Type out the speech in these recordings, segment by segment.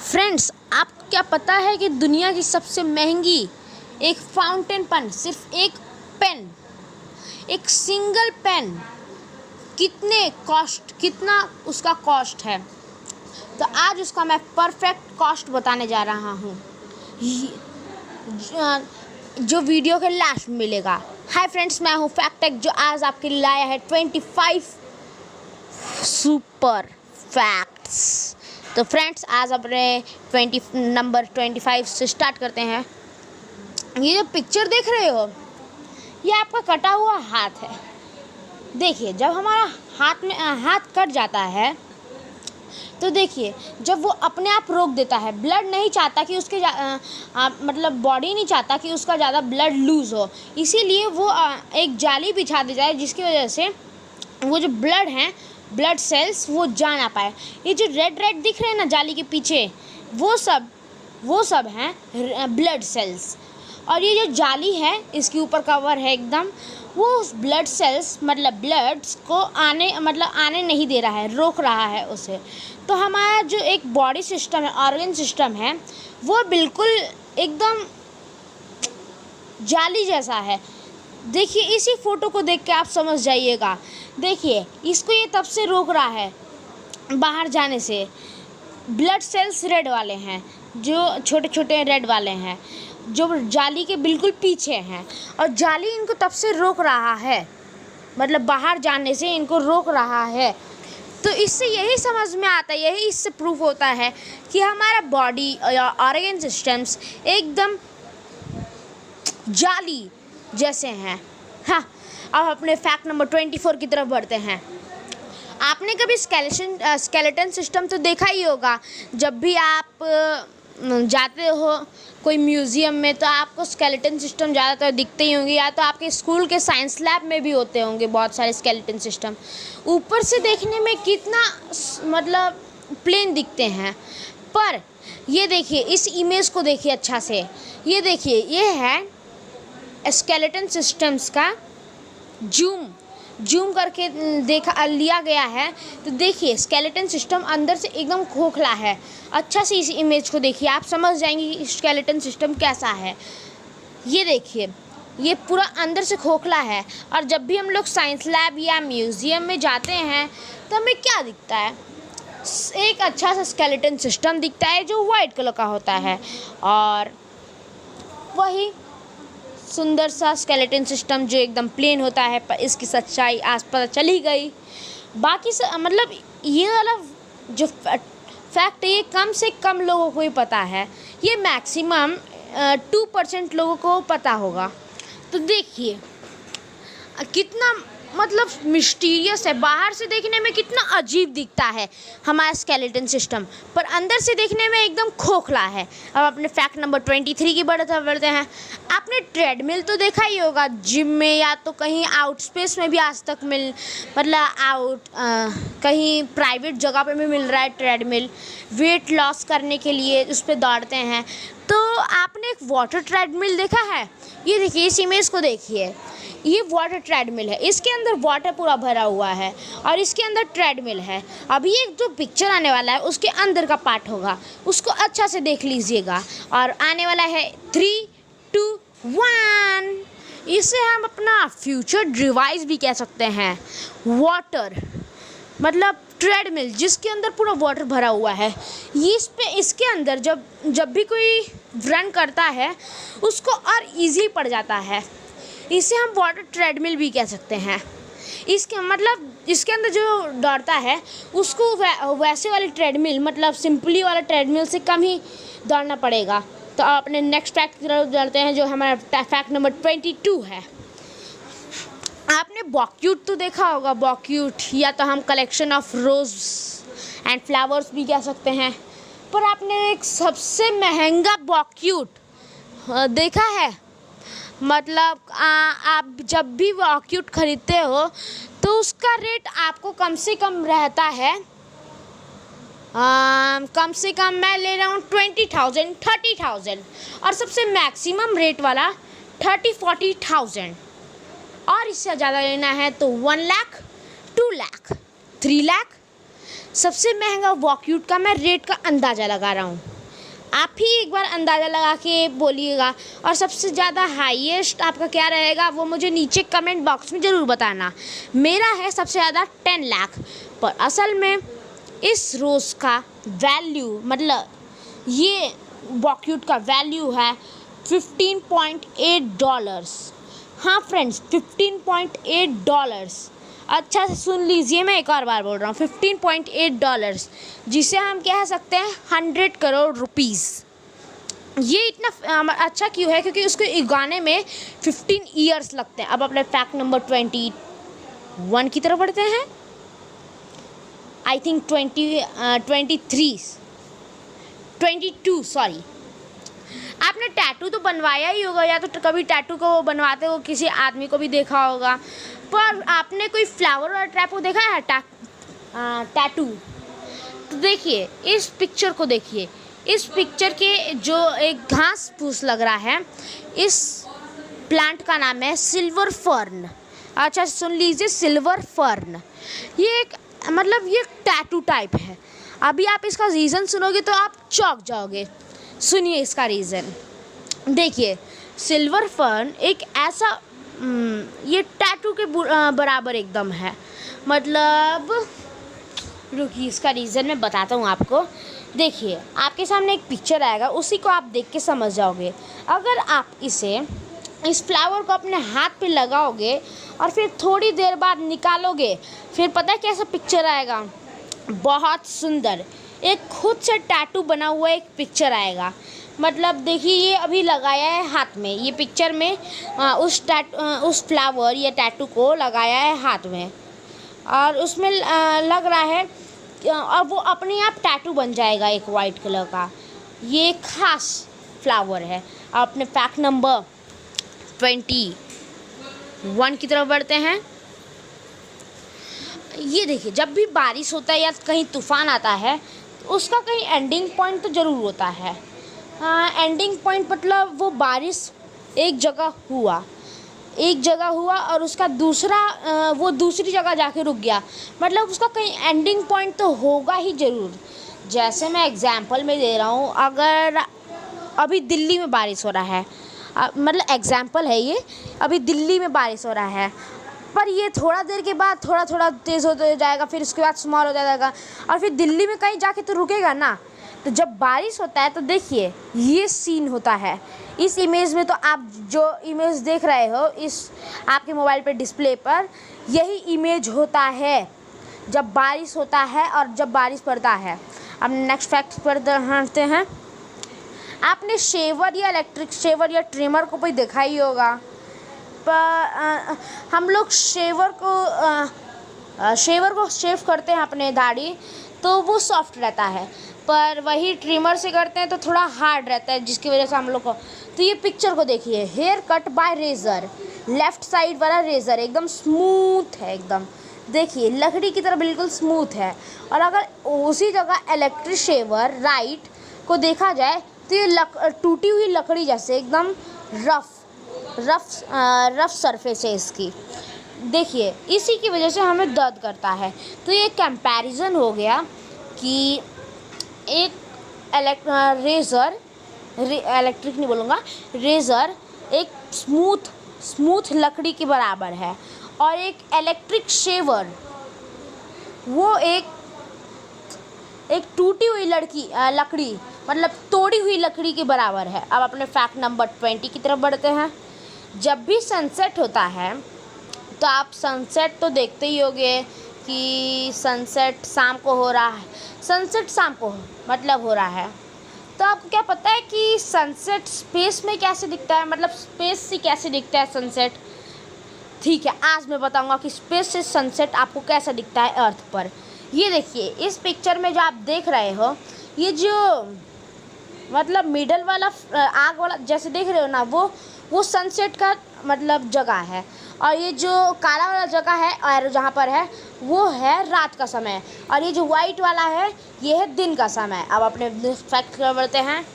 Friends, आपको क्या पता है कि दुनिया की सबसे महंगी एक फाउंटेन पेन, सिर्फ एक पेन, एक सिंगल पेन कितना उसका कॉस्ट है। तो आज उसका मैं परफेक्ट कॉस्ट बताने जा रहा हूँ, जो वीडियो के लास्ट में मिलेगा। हाय फ्रेंड्स, मैं हूँ फैक्टेक, जो आज आपके लिए लाया है 25 सुपर फैक्ट्स। तो फ्रेंड्स, आज अपने नंबर 25 से स्टार्ट करते हैं। ये जो पिक्चर देख रहे हो, ये आपका कटा हुआ हाथ है। देखिए, जब हमारा हाथ कट जाता है तो देखिए, जब वो अपने आप रोक देता है, ब्लड नहीं चाहता कि उसके मतलब बॉडी नहीं चाहता कि उसका ज़्यादा ब्लड लूज़ हो, इसीलिए वो एक जाली बिछा दी जाए, जिसकी वजह से वो जो ब्लड हैं, ब्लड सेल्स, वो जा ना पाए। ये जो रेड रेड दिख रहे हैं ना जाली के पीछे, वो सब हैं ब्लड सेल्स। और ये जो जाली है, इसके ऊपर कवर है एकदम, वो उस ब्लड सेल्स मतलब ब्लड्स को आने नहीं दे रहा है, रोक रहा है उसे। तो हमारा जो एक बॉडी सिस्टम है, ऑर्गन सिस्टम है, वो बिल्कुल एकदम जाली जैसा है। देखिए, इसी फोटो को देख के आप समझ जाइएगा। देखिए, इसको ये तब से रोक रहा है बाहर जाने से। ब्लड सेल्स रेड वाले हैं, जो छोटे छोटे रेड वाले हैं, जो जाली के बिल्कुल पीछे हैं, और जाली इनको तब से रोक रहा है, मतलब बाहर जाने से इनको रोक रहा है। तो इससे यही समझ में आता है, यही इससे प्रूफ होता है कि हमारा बॉडी या ऑर्गन सिस्टम्स एकदम जाली जैसे हैं। हाँ, अब अपने फैक्ट नंबर 24 की तरफ बढ़ते हैं। आपने कभी स्केलेटन सिस्टम तो देखा ही होगा। जब भी आप जाते हो कोई म्यूज़ियम में, तो आपको स्केलेटन सिस्टम ज़्यादातर दिखते ही होंगे, या तो आपके स्कूल के साइंस लैब में भी होते होंगे बहुत सारे स्केलेटन सिस्टम। ऊपर से देखने में कितना मतलब प्लेन दिखते हैं, पर ये देखिए, इस इमेज को देखिए अच्छा से। ये देखिए, ये है स्केलेटन सिस्टम्स का जूम करके लिया गया है। तो देखिए, स्केलेटन सिस्टम अंदर से एकदम खोखला है। अच्छा से इस इमेज को देखिए, आप समझ जाएंगे कि स्केलेटन सिस्टम कैसा है। ये देखिए, ये पूरा अंदर से खोखला है। और जब भी हम लोग साइंस लैब या म्यूज़ियम में जाते हैं, तो हमें क्या दिखता है? एक अच्छा सा स्केलेटन सिस्टम दिखता है, जो वाइट कलर का होता है, और वही सुंदर सा स्केलेटन सिस्टम जो एकदम प्लेन होता है। पर इसकी सच्चाई आज पता चली गई। बाकी मतलब ये वाला जो फैक्ट है, ये कम से कम लोगों को ही पता है। ये मैक्सिमम 2% लोगों को पता होगा। तो देखिए, कितना मतलब मिस्टीरियस है। बाहर से देखने में कितना अजीब दिखता है हमारा स्केलेटन सिस्टम, पर अंदर से देखने में एकदम खोखला है। अब अपने फैक्ट नंबर 23 की बढ़ते हैं। आपने ट्रेडमिल तो देखा ही होगा जिम में, या तो कहीं आउट स्पेस में भी आज तक कहीं प्राइवेट जगह पे भी मिल रहा है ट्रेडमिल। वेट लॉस करने के लिए उस पर दौड़ते हैं। तो आपने एक वाटर ट्रेडमिल देखा है? ये देखिए, इस इमेज को देखिए, ये वाटर ट्रेडमिल है। इसके अंदर वाटर पूरा भरा हुआ है, और इसके अंदर ट्रेडमिल है। अभी एक जो पिक्चर आने वाला है, उसके अंदर का पार्ट होगा, उसको अच्छा से देख लीजिएगा। और आने वाला है 3, 2, 1। इसे हम अपना फ्यूचर डिवाइस भी कह सकते हैं। वाटर मतलब ट्रेडमिल, जिसके अंदर पूरा वाटर भरा हुआ है। इसके अंदर जब भी कोई रन करता है, उसको और ईजी पड़ जाता है। इसे हम वाटर ट्रेडमिल भी कह सकते हैं। इसके अंदर जो दौड़ता है, उसको वैसे वाली ट्रेडमिल, मतलब सिंपली वाला ट्रेडमिल से कम ही दौड़ना पड़ेगा। तो अपने नेक्स्ट फैक्ट की तरफ दौड़ते हैं, जो हमारा फैक्ट नंबर 22 है। आपने बॉक्यूट तो देखा होगा। बॉक्यूट, या तो हम collection of rose and flowers भी कह सकते हैं। पर आपने एक सबसे महंगा बॉक्यूट देखा है? मतलब आप जब भी बॉक्यूट खरीदते हो, तो उसका रेट आपको कम से कम रहता है, कम से कम मैं ले रहा हूँ 20,000, 30,000, और सबसे मैक्सिमम रेट वाला 30-40,000। और इससे ज़्यादा लेना है तो 1 लाख, 2 लाख, 3 लाख। सबसे महंगा बॉक्यूट का मैं रेट का अंदाज़ा लगा रहा हूँ। आप ही एक बार अंदाज़ा लगा के बोलिएगा। और सबसे ज़्यादा हाईएस्ट आपका क्या रहेगा वो मुझे नीचे कमेंट बॉक्स में ज़रूर बताना। मेरा है सबसे ज़्यादा 10 लाख। पर असल में इस रोज़ का वैल्यू मतलब ये बॉक्यूट का वैल्यू है $15.8। हाँ फ्रेंड्स, $15.8। अच्छा से सुन लीजिए, मैं एक और बार बोल रहा हूँ, $15.8, जिसे हम कह सकते हैं 100 करोड़ रुपीज़। ये इतना अच्छा क्यों है? क्योंकि उसको उगाने में 15 ईयर्स लगते हैं। अब अपने फैक्ट नंबर 21 की तरफ बढ़ते हैं। I think 22 sorry. आपने टैटू तो बनवाया ही होगा, या तो कभी टैटू को बनवाते हो किसी आदमी को भी देखा होगा। पर आपने कोई फ्लावर और टैटू देखा है? टैटू तो देखिए, इस पिक्चर को देखिए। इस पिक्चर के जो एक घास फूस लग रहा है, इस प्लांट का नाम है सिल्वर फर्न। अच्छा सुन लीजिए, सिल्वर फर्न। ये एक मतलब ये टैटू टाइप है। अभी आप इसका रीज़न सुनोगे तो आप चौंक जाओगे। सुनिए इसका रीज़न। देखिए, सिल्वर फर्न एक ऐसा ये टैटू के बराबर एकदम है। मतलब रुकिए, इसका रीज़न मैं बताता हूँ आपको। देखिए, आपके सामने एक पिक्चर आएगा, उसी को आप देख के समझ जाओगे। अगर आप इस फ्लावर को अपने हाथ पे लगाओगे और फिर थोड़ी देर बाद निकालोगे, फिर पता है कैसा पिक्चर आएगा? बहुत सुंदर, एक खुद से टैटू बना हुआ एक पिक्चर आएगा। मतलब देखिए, ये अभी लगाया है हाथ में, ये पिक्चर में उस फ्लावर या टैटू को लगाया है हाथ में, और उसमें लग रहा है और वो अपने आप टैटू बन जाएगा एक वाइट कलर का। ये खास फ्लावर है। अपने फैक्ट नंबर 21 की तरफ बढ़ते हैं। ये देखिए, जब भी बारिश होता है या कहीं तूफ़ान आता है, उसका कहीं एंडिंग पॉइंट तो ज़रूर होता है। एंडिंग पॉइंट मतलब वो बारिश एक जगह हुआ और उसका वो दूसरी जगह जाके रुक गया। मतलब उसका कहीं एंडिंग पॉइंट तो होगा ही ज़रूर। जैसे मैं एग्जांपल में दे रहा हूँ, अगर अभी दिल्ली में बारिश हो रहा है, मतलब एग्जांपल है ये, अभी दिल्ली में बारिश हो रहा है, पर ये थोड़ा देर के बाद थोड़ा थोड़ा तेज़ होता जाएगा, फिर उसके बाद स्मॉल हो जाएगा, और फिर दिल्ली में कहीं जाके तो रुकेगा ना। तो जब बारिश होता है तो देखिए, ये सीन होता है। इस इमेज में तो आप जो इमेज देख रहे हो इस आपके मोबाइल पे डिस्प्ले पर, यही इमेज होता है जब बारिश होता है और जब बारिश पड़ता है। अब नेक्स्ट फैक्ट पर हटते हैं। आपने शेवर या इलेक्ट्रिक शेवर या ट्रिमर को भी देखा ही होगा। पर हम लोग शेवर को शेव करते हैं अपने दाढ़ी, तो वो सॉफ्ट रहता है, पर वही ट्रिमर से करते हैं तो थोड़ा हार्ड रहता है, जिसकी वजह से हम लोग को। तो ये पिक्चर को देखिए, hair cut by razor, left side वाला रेज़र एकदम स्मूथ है, एकदम देखिए लकड़ी की तरह बिल्कुल स्मूथ है। और अगर उसी जगह इलेक्ट्रिक शेवर राइट को देखा जाए तो ये टूटी हुई लकड़ी जैसे एकदम रफ सरफेस है इसकी। देखिए, इसी की वजह से हमें दर्द करता है। तो ये कंपैरिजन हो गया कि एक इलेक्ट्रिक नहीं बोलूँगा, रेज़र एक स्मूथ लकड़ी के बराबर है, और एक इलेक्ट्रिक शेवर वो एक टूटी हुई लकड़ी मतलब तोड़ी हुई लकड़ी के बराबर है। अब अपने फैक्ट नंबर 20 की तरफ बढ़ते हैं। जब भी सनसेट होता है तो आप सनसेट तो देखते ही होंगे कि सनसेट शाम को हो रहा है, सनसेट शाम को मतलब हो रहा है। तो आपको क्या पता है कि सनसेट स्पेस में कैसे दिखता है, मतलब स्पेस से कैसे दिखता है सनसेट? ठीक है, आज मैं बताऊंगा कि स्पेस से सनसेट आपको कैसा दिखता है अर्थ पर। ये देखिए, इस पिक्चर में जो आप देख रहे हो, ये जो मतलब मिडल वाला आग वाला जैसे देख रहे हो ना, वो सनसेट का मतलब जगह है, और ये जो काला वाला जगह है और जहाँ पर है वो है रात का समय, और ये जो वाइट वाला है ये है दिन का समय। अब अपने फैक्ट पर बढ़ते हैं।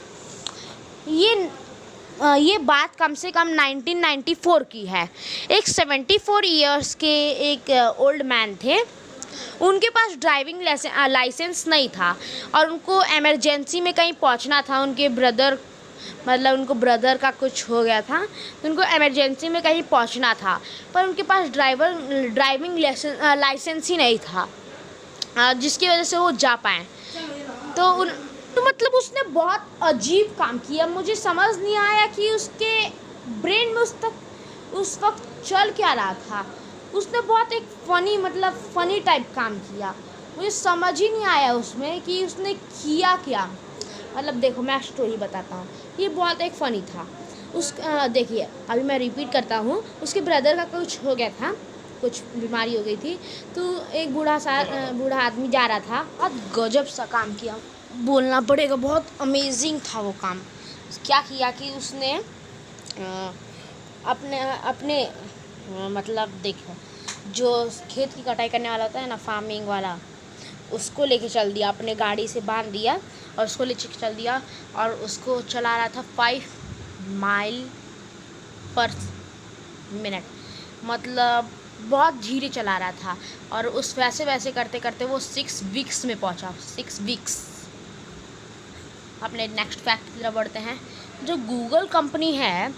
ये बात कम से कम 1994 की है। एक 74 ईयर्स के एक ओल्ड मैन थे, उनके पास ड्राइविंग लाइसेंस नहीं था और उनको इमरजेंसी में कहीं पहुंचना था। उनके ब्रदर उनको ब्रदर का कुछ हो गया था, तो उनको इमरजेंसी में कहीं पहुंचना था, पर उनके पास ड्राइविंग लाइसेंस ही नहीं था, जिसकी वजह से वो जा पाए। तो मतलब उसने बहुत अजीब काम किया। मुझे समझ नहीं आया कि उसके ब्रेन में उस वक्त चल क्या रहा था। उसने बहुत एक फ़नी टाइप काम किया। मुझे समझ ही नहीं आया उसमें कि उसने किया क्या। देखो, मैं स्टोरी बताता हूँ। ये बहुत एक फ़नी था। देखिए, अभी मैं रिपीट करता हूँ। उसके ब्रदर का कुछ हो गया था, कुछ बीमारी हो गई थी, तो एक बूढ़ा आदमी जा रहा था। बहुत गजब सा काम किया, बोलना पड़ेगा, बहुत अमेजिंग था वो काम। क्या किया कि उसने अपने देखो, जो खेत की कटाई करने वाला होता है ना, फार्मिंग वाला, उसको लेके चल दिया, अपने गाड़ी से बांध दिया और उसको लेके चल दिया, और उसको चला रहा था 5 माइल पर मिनट, बहुत धीरे चला रहा था। और उस वैसे करते करते वो 6 वीक्स में पहुंचा। 6 वीक्स। अपने नेक्स्ट फैक्ट की तरफ बढ़ते हैं। जो गूगल कंपनी है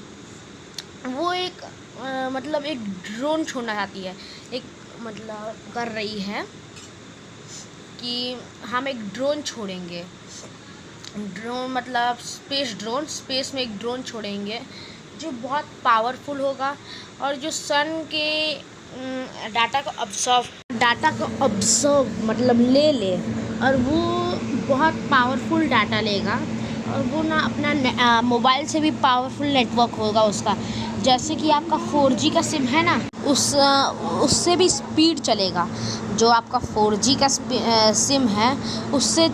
वो एक ड्रोन छोड़ना चाहती है, कर रही है कि हम एक ड्रोन छोड़ेंगे। ड्रोन स्पेस में एक ड्रोन छोड़ेंगे जो बहुत पावरफुल होगा और जो सन के डाटा को ऑब्जर्व ले और वो बहुत पावरफुल डाटा लेगा, और वो ना अपना मोबाइल से भी पावरफुल नेटवर्क होगा उसका। जैसे कि आपका 4G का सिम है ना, उससे भी स्पीड चलेगा। जो आपका 4G का सिम है उससे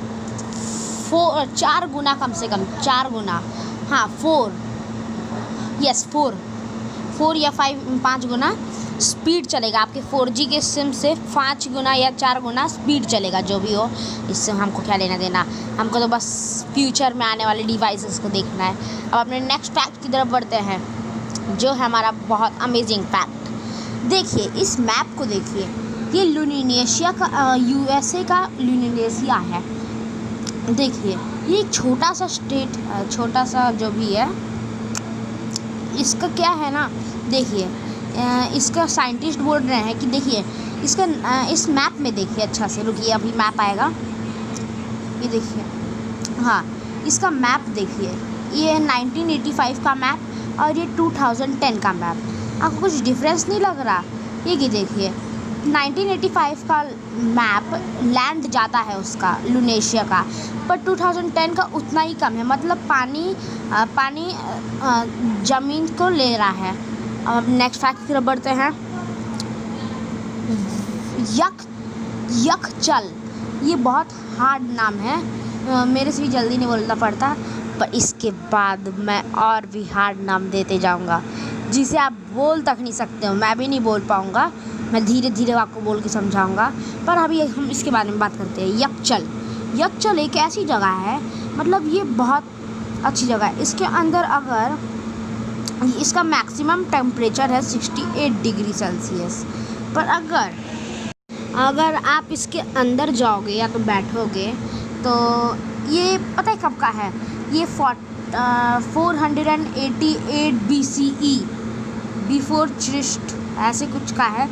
4 गुना, कम से कम 4 गुना, हाँ 4 या 5 गुना स्पीड चलेगा। आपके 4G के सिम से 5 गुना या 4 गुना स्पीड चलेगा। जो भी हो, इससे हमको क्या लेना देना, हमको तो बस फ्यूचर में आने वाले डिवाइसेस को देखना है। अब अपने नेक्स्ट फैक्ट की तरफ बढ़ते हैं, जो है हमारा बहुत अमेजिंग फैक्ट। देखिए, इस मैप को देखिए, ये लुनीनेशिया का USA का लुनीनेशिया है। देखिए, ये एक छोटा सा स्टेट, छोटा सा जो भी है, इसका क्या है ना, देखिए इसका साइंटिस्ट बोल रहे हैं कि देखिए इस मैप में देखिए अच्छा से, रुकिए अभी मैप आएगा। ये देखिए, हाँ इसका मैप देखिए, ये 1985 का मैप और ये 2010 का मैप। आपको कुछ डिफरेंस नहीं लग रहा? ये देखिए, 1985 का मैप लैंड ज़्यादा है उसका, लुनेशिया का, पर 2010 का उतना ही कम है। पानी ज़मीन को ले रहा है। अब नेक्स्ट फैक्ट की तरफ बढ़ते हैं। यक्षचल, ये बहुत हार्ड नाम है, मेरे से भी जल्दी नहीं बोलना पड़ता, पर इसके बाद मैं और भी हार्ड नाम देते जाऊंगा जिसे आप बोल तक नहीं सकते हो। मैं भी नहीं बोल पाऊंगा, मैं धीरे धीरे आपको बोल के समझाऊंगा। पर अभी हम इसके बारे में बात करते हैं। यक्षचल एक ऐसी जगह है, ये बहुत अच्छी जगह है। इसके अंदर अगर इसका मैक्सिमम टेम्परेचर है 68 डिग्री सेल्सियस, पर अगर आप इसके अंदर जाओगे या तो बैठोगे, तो ये पता है कब का है? ये 488 BCE, बिफोर क्रिस्ट, ऐसे कुछ का है।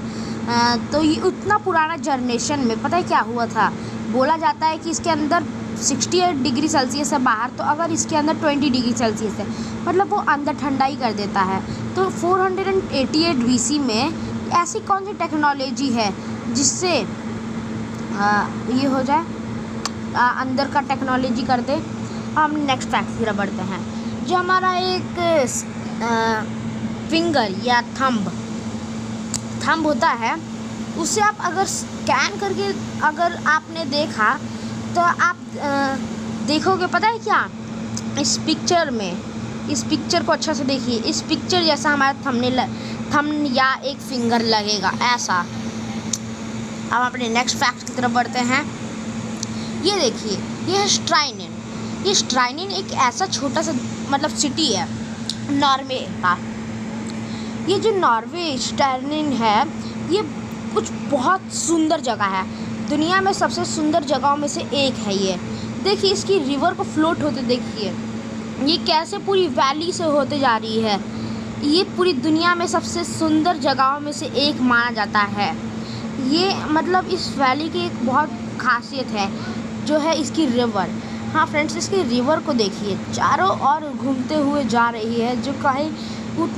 तो ये उतना पुराना जनरेशन में पता है क्या हुआ था? बोला जाता है कि इसके अंदर 68 डिग्री सेल्सियस है बाहर, तो अगर इसके अंदर 20 डिग्री सेल्सियस है, वो अंदर ठंडा ही कर देता है। तो 488 BC में ऐसी कौन सी टेक्नोलॉजी है जिससे ये हो जाए, अंदर का टेक्नोलॉजी कर दे? हम नेक्स्ट फैक्ट की तरफ बढ़ते हैं। जो हमारा एक फिंगर या थंब होता है, उसे आप अगर स्कैन करके अगर आपने देखा, तो आप देखोगे पता है क्या? इस पिक्चर को अच्छा से देखिए। इस पिक्चर जैसा हमारा थंब या एक फिंगर लगेगा, ऐसा। अब अपने नेक्स्ट फैक्ट की तरफ बढ़ते हैं। ये देखिए, ये है स्ट्राइनिन। ये स्ट्राइनिन एक ऐसा छोटा सा सिटी है नॉर्वे का। ये जो नॉर्वे स्ट्राइनिन है, ये कुछ बहुत सुंदर जगह है, दुनिया में सबसे सुंदर जगहों में से एक है ये। देखिए इसकी रिवर को फ्लोट होते देखिए, ये कैसे पूरी वैली से होते जा रही है। ये पूरी दुनिया में सबसे सुंदर जगहों में से एक माना जाता है। ये मतलब इस वैली की एक बहुत खासियत है जो है इसकी रिवर। हाँ फ्रेंड्स, इसकी रिवर को देखिए, चारों ओर घूमते हुए जा रही है, जो कहीं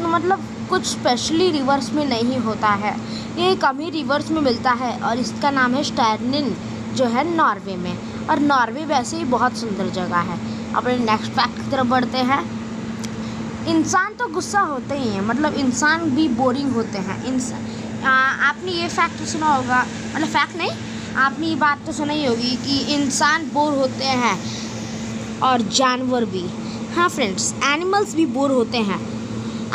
मतलब कुछ स्पेशली रिवर्स में नहीं होता है, ये कम ही रिवर्स में मिलता है। और इसका नाम है स्टर्निन, जो है नॉर्वे में। और नॉर्वे वैसे ही बहुत सुंदर जगह है। अपने नेक्स्ट फैक्ट की तरफ बढ़ते हैं। इंसान तो गुस्सा होते ही हैं, मतलब इंसान भी बोरिंग होते हैं। आपने ये फैक्ट सुना होगा, मतलब फैक्ट नहीं, आपने ये बात तो सुनी होगी कि इंसान बोर होते हैं और जानवर भी। हाँ फ्रेंड्स, एनिमल्स भी बोर होते हैं,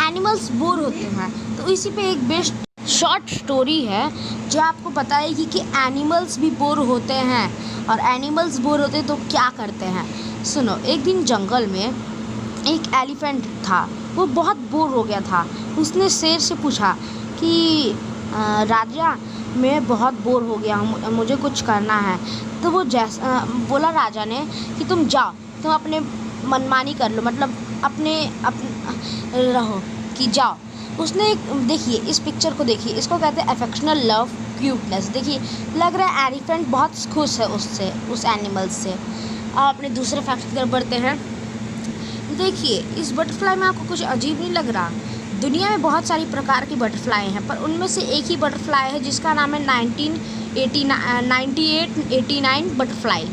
एनिमल्स बोर होते हैं। तो इसी पे एक बेस्ट शॉर्ट स्टोरी है जो आपको बताएगी कि एनिमल्स भी बोर होते हैं, और एनिमल्स बोर होते तो क्या करते हैं। सुनो, एक दिन जंगल में एक एलिफेंट था, वो बहुत बोर हो गया था। उसने शेर से पूछा कि राजा, मैं बहुत बोर हो गया हूँ, मुझे कुछ करना है। तो वो बोला राजा ने कि तुम जाओ, तुम अपने मनमानी कर लो, मतलब अपने रहो कि जाओ। उसने देखिए इस पिक्चर को देखिए, इसको कहते हैं अफेक्शनल लव क्यूटनेस। देखिए लग रहा है एलिफेंट बहुत खुश है उससे, उस एनिमल से। अब अपने दूसरे फैक्ट की तरफ बढ़ते हैं। देखिए इस बटरफ्लाई में आपको कुछ अजीब नहीं लग रहा? दुनिया में बहुत सारी प्रकार की बटरफ्लाई हैं, पर उनमें से एक ही बटरफ्लाई है जिसका नाम है 9889 बटरफ्लाई।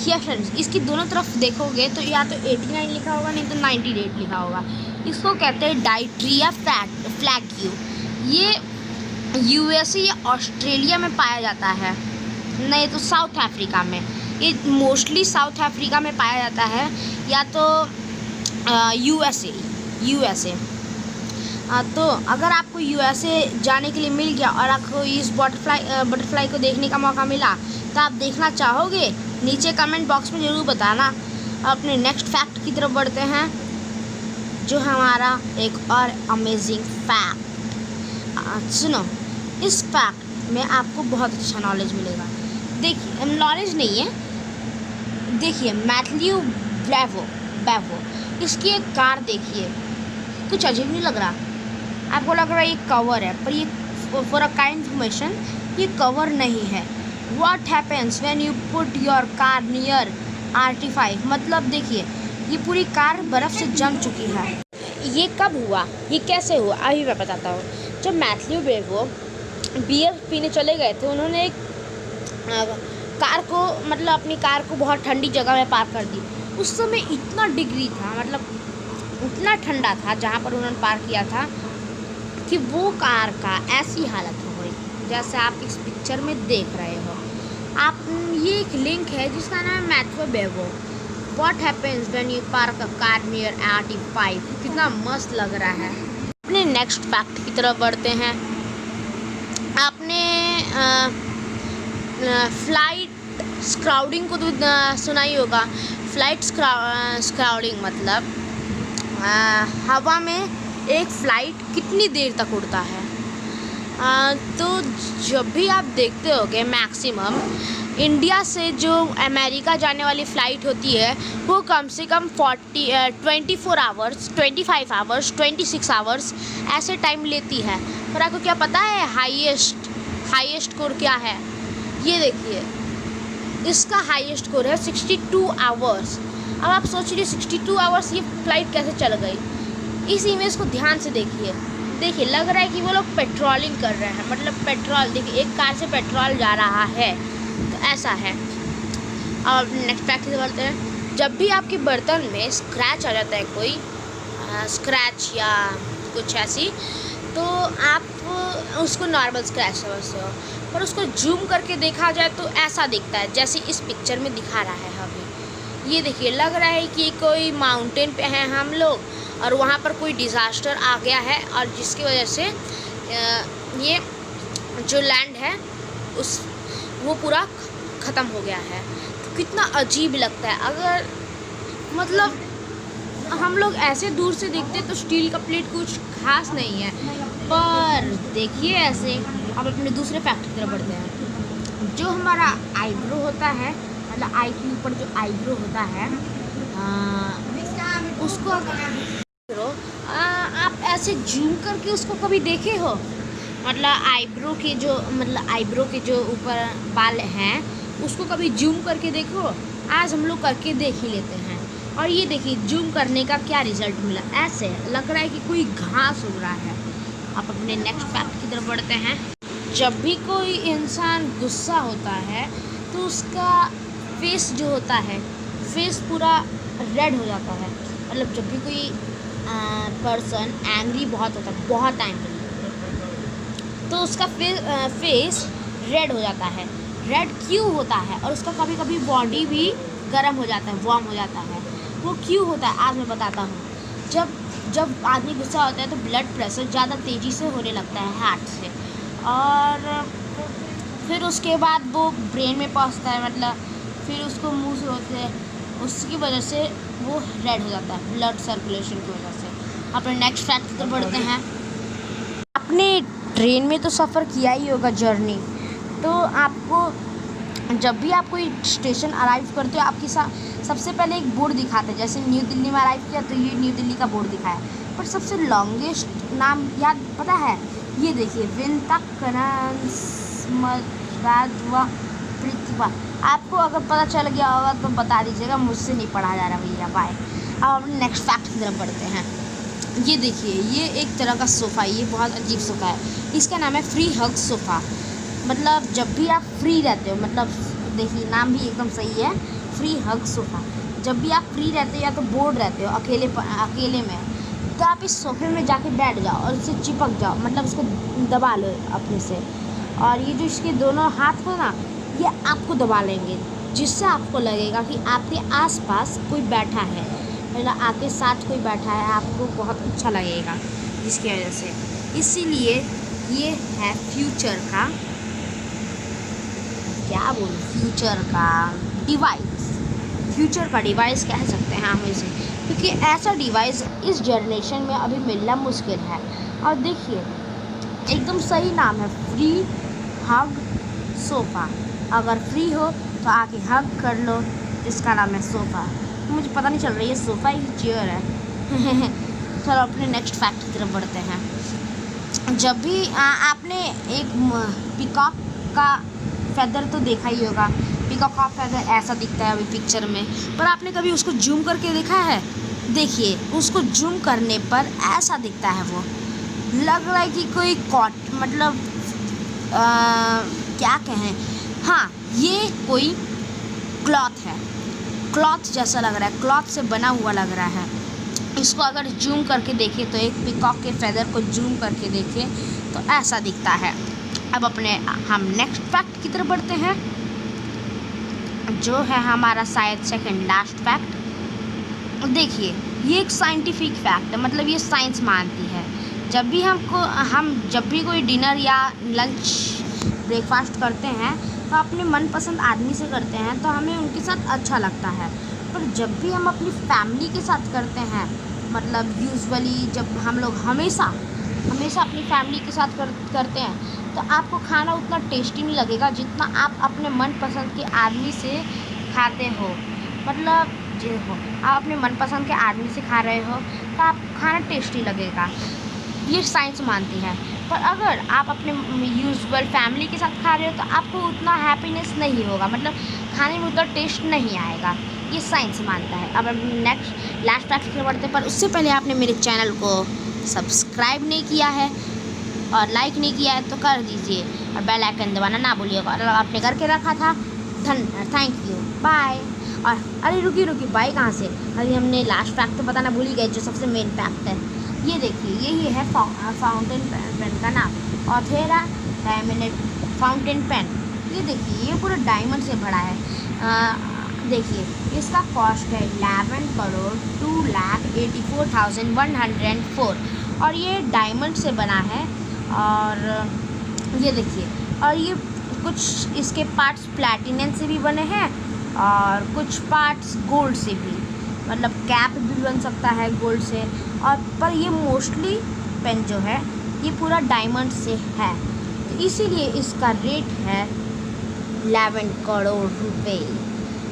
या फ्रेंड्स, इसकी दोनों तरफ देखोगे तो या तो 89 लिखा होगा, नहीं तो 98 लिखा होगा। इसको कहते हैं डाइट्रिया फ्लैग्यू। ये यूएसए या ऑस्ट्रेलिया में पाया जाता है, नहीं तो साउथ अफ्रीका में। ये मोस्टली साउथ अफ्रीका में पाया जाता है, या तो यूएसए। तो अगर आपको यूएसए जाने के लिए मिल गया और आपको इस बटरफ्लाई को देखने का मौका मिला, तो आप देखना चाहोगे? नीचे कमेंट बॉक्स में ज़रूर बताना। अपने नेक्स्ट फैक्ट की तरफ बढ़ते हैं, जो हमारा एक और अमेजिंग फैक्ट। सुनो, इस फैक्ट में आपको बहुत अच्छा नॉलेज मिलेगा। देखिए, नॉलेज नहीं है, देखिए मैथ्यू ब्रेवो, इसकी एक कार देखिए, कुछ अजीब नहीं लग रहा? आपको लग रहा है ये कवर है, पर ये फॉर अ काइंड इन्फॉर्मेशन, ये कवर नहीं है। What happens when you put your car near RT5? मतलब देखिए ये पूरी कार बर्फ़ से जम चुकी है। ये कब हुआ, ये कैसे हुआ, अभी मैं बताता हूँ। जब मैथ्यू ब्रेवो बियर पीने चले गए थे, उन्होंने एक कार को, मतलब अपनी कार को बहुत ठंडी जगह में पार्क कर दी। उस समय इतना डिग्री था, मतलब इतना ठंडा था जहाँ पर उन्होंने पार्क किया था, कि वो कार का ऐसी हालत हो गई जैसे आप इस पिक्चर में देख रहे हो। आप ये एक लिंक है जिसका नाम है Matthew Bravo, what happens when you park a car near RT5। कितना मस्त लग रहा है। अपने नेक्स्ट फैक्ट की तरफ बढ़ते हैं। आपने फ्लाइट स्क्राउडिंग को तो सुना ही होगा। फ्लाइट स्क्राउडिंग मतलब हवा में एक फ़्लाइट कितनी देर तक उड़ता है। तो जब भी आप देखते होगे, मैक्सिमम इंडिया से जो अमेरिका जाने वाली फ़्लाइट होती है, वो कम से कम 24 आवर्स, 25 आवर्स, 26 आवर्स ऐसे टाइम लेती है। पर आपको क्या पता है हाईएस्ट स्कोर क्या है? ये देखिए, इसका हाईएस्ट स्कोर है 62 आवर्स। अब आप सोच रहे 62 आवर्स ये फ़्लाइट कैसे चल गई? इस इमेज को ध्यान से देखिए, लग रहा है कि वो लोग पेट्रोलिंग कर रहे हैं, मतलब पेट्रोल, देखिए एक कार से पेट्रोल जा रहा है, तो ऐसा है। अब नेक्स्ट फैक्ट बोलते हैं। जब भी आपके बर्तन में स्क्रैच आ जाता है, कोई स्क्रैच या कुछ ऐसी, तो आप उसको नॉर्मल स्क्रैच समझते हो, पर उसको जूम करके देखा जाए तो ऐसा दिखता है जैसे इस पिक्चर में दिखा रहा है अभी। ये देखिए, लग रहा है कि कोई माउंटेन पे हैं हम लोग और वहाँ पर कोई डिज़ास्टर आ गया है, और जिसकी वजह से ये जो लैंड है वो पूरा ख़त्म हो गया है। तो कितना अजीब लगता है। अगर मतलब हम लोग ऐसे दूर से देखते तो स्टील का प्लेट कुछ खास नहीं है, पर देखिए ऐसे अब अपने दूसरे फैक्ट की तरफ बढ़ते हैं। जो हमारा आईब्रो होता है, मतलब आई के ऊपर जो आईब्रो होता है, उसको आप ऐसे जूम करके उसको कभी देखे हो? मतलब आईब्रो के जो ऊपर बाल हैं उसको कभी जूम करके देखो। आज हम लोग करके देख ही लेते हैं। और ये देखिए जूम करने का क्या रिजल्ट मिला। ऐसे लग रहा है कि कोई घास उग रहा है। आप अपने नेक्स्ट फैक्ट की तरफ बढ़ते हैं। जब भी कोई इंसान गुस्सा होता है तो उसका फेस जो होता है, फेस पूरा रेड हो जाता है। मतलब जब भी कोई पर्सन एंग्री बहुत होता है, बहुत एंग्री, तो उसका फेस रेड हो जाता है। रेड क्यों होता है? और उसका कभी कभी बॉडी भी गर्म हो जाता है, वार्म हो जाता है। वो क्यों होता है आज मैं बताता हूँ। जब आदमी गुस्सा होता है तो ब्लड प्रेशर ज़्यादा तेज़ी से होने लगता है हार्ट से, और फिर उसके बाद वो ब्रेन में पहुँचता है, मतलब फिर उसको मुंह से होते हैं, उसकी वजह से वो रेड हो जाता है, ब्लड सर्कुलेशन की वजह से। अपने नेक्स्ट फैक्ट की तरफ बढ़ते हैं। आपने ट्रेन में तो सफ़र किया ही होगा, जर्नी, तो आपको जब भी आप कोई स्टेशन अराइव करते हो आपके साथ सबसे पहले एक बोर्ड दिखाते हैं। जैसे न्यू दिल्ली में अराइव किया तो ये न्यू दिल्ली का बोर्ड दिखाया, पर सबसे लॉन्गेस्ट नाम याद पता है? ये देखिए, पृथ्वी। आपको अगर पता चल गया होगा तो बता दीजिएगा, मुझसे नहीं पढ़ा जा रहा भैया, बाय। अब हम नेक्स्ट फैक्ट की तरफ बढ़ते हैं। ये देखिए, ये एक तरह का सोफ़ा, ये बहुत अजीब सोफ़ा है। इसका नाम है फ्री हग सोफ़ा। मतलब जब भी आप फ्री रहते हो, मतलब देखिए नाम भी एकदम सही है, फ्री हग सोफ़ा। जब भी आप फ्री रहते हो या तो बोर्ड रहते हो अकेले में, तो आप इस सोफ़े में जाके बैठ जाओ और उससे चिपक जाओ, मतलब उसको दबा लो अपने से। और ये जो इसके दोनों हाथ हो ना, ये आपको दबा लेंगे, जिससे आपको लगेगा कि आपके आसपास कोई बैठा है, मतलब आपके साथ कोई बैठा है। आपको बहुत अच्छा लगेगा जिसकी वजह से। इसीलिए ये है फ्यूचर का, क्या बोलूं, फ्यूचर का डिवाइस कह सकते हैं हम इसे, क्योंकि ऐसा डिवाइस इस जनरेशन में अभी मिलना मुश्किल है। और देखिए एकदम सही नाम है, फ्री हग सोफ़ा। अगर फ्री हो तो आके हग कर लो, इसका नाम है सोफ़ा। मुझे पता नहीं चल रही है सोफ़ा ही चेयर है। चलो अपने नेक्स्ट फैक्ट की तरफ बढ़ते हैं। जब भी आपने एक पीकॉक का फैदर तो देखा ही होगा। पीकॉक का फैदर ऐसा दिखता है अभी पिक्चर में, पर आपने कभी उसको जूम करके देखा है? देखिए उसको जूम करने पर ऐसा दिखता है, वो लग रहा है कि कोई मतलब क्या कहें, हाँ ये कोई क्लॉथ है, क्लॉथ जैसा लग रहा है, क्लॉथ से बना हुआ लग रहा है। इसको अगर जूम करके देखें तो, एक पीकॉक के फैदर को जूम करके देखें तो ऐसा दिखता है। अब हम नेक्स्ट फैक्ट की तरफ बढ़ते हैं, जो है हमारा शायद सेकंड लास्ट फैक्ट। देखिए ये एक साइंटिफिक फैक्ट है, मतलब ये साइंस मानती है। हम जब भी कोई डिनर या लंच ब्रेकफास्ट करते हैं तो अपने मनपसंद आदमी से करते हैं तो हमें उनके साथ अच्छा लगता है। पर जब भी हम अपनी फैमिली के साथ करते हैं, मतलब यूजुअली जब हम लोग हमेशा अपनी फैमिली के साथ करते हैं, तो आपको खाना उतना टेस्टी नहीं लगेगा जितना आप अपने मनपसंद के आदमी से खाते हो। मतलब जो हो, आप अपने मनपसंद के आदमी से खा रहे हो तो आप खाना टेस्टी लगेगा, ये साइंस मानती है। पर अगर आप अपने यूजुअल फैमिली के साथ खा रहे हो तो आपको उतना हैप्पीनेस नहीं होगा, मतलब खाने में उतना टेस्ट नहीं आएगा, ये साइंस मानता है। अब नेक्स्ट लास्ट फैक्ट की बढ़ते, पर उससे पहले आपने मेरे चैनल को सब्सक्राइब नहीं किया है और लाइक नहीं किया है तो कर दीजिए, और बेल आइकन दबाना ना भूलिएगा। और आपने करके रखा था, थैंक यू, बाय। और अरे रुकी बाय कहाँ से, अभी हमने लास्ट फैक्ट तो बताना भूल ही गए, जो सबसे मेन फैक्ट है। ये देखिए, यही है फाउंटेन पेन का नाम, ऑथेरा डायमंड फाउंटेन पेन। ये देखिए, ये पूरा डायमंड से भरा है। देखिए इसका कॉस्ट है 11,02,84,104, और ये डायमंड से बना है। और ये देखिए, और ये कुछ इसके पार्ट्स प्लैटिनम से भी बने हैं और कुछ पार्ट्स गोल्ड से भी, मतलब कैप भी बन सकता है गोल्ड से। और पर ये मोस्टली पेन जो है ये पूरा डायमंड से है। इसीलिए इसका रेट है 11 करोड़ रुपए।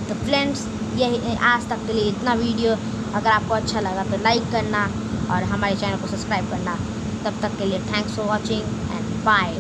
तो फ्रेंड्स, यही आज तक के लिए इतना वीडियो। अगर आपको अच्छा लगा तो लाइक करना और हमारे चैनल को सब्सक्राइब करना। तब तक के लिए thanks for watching and bye.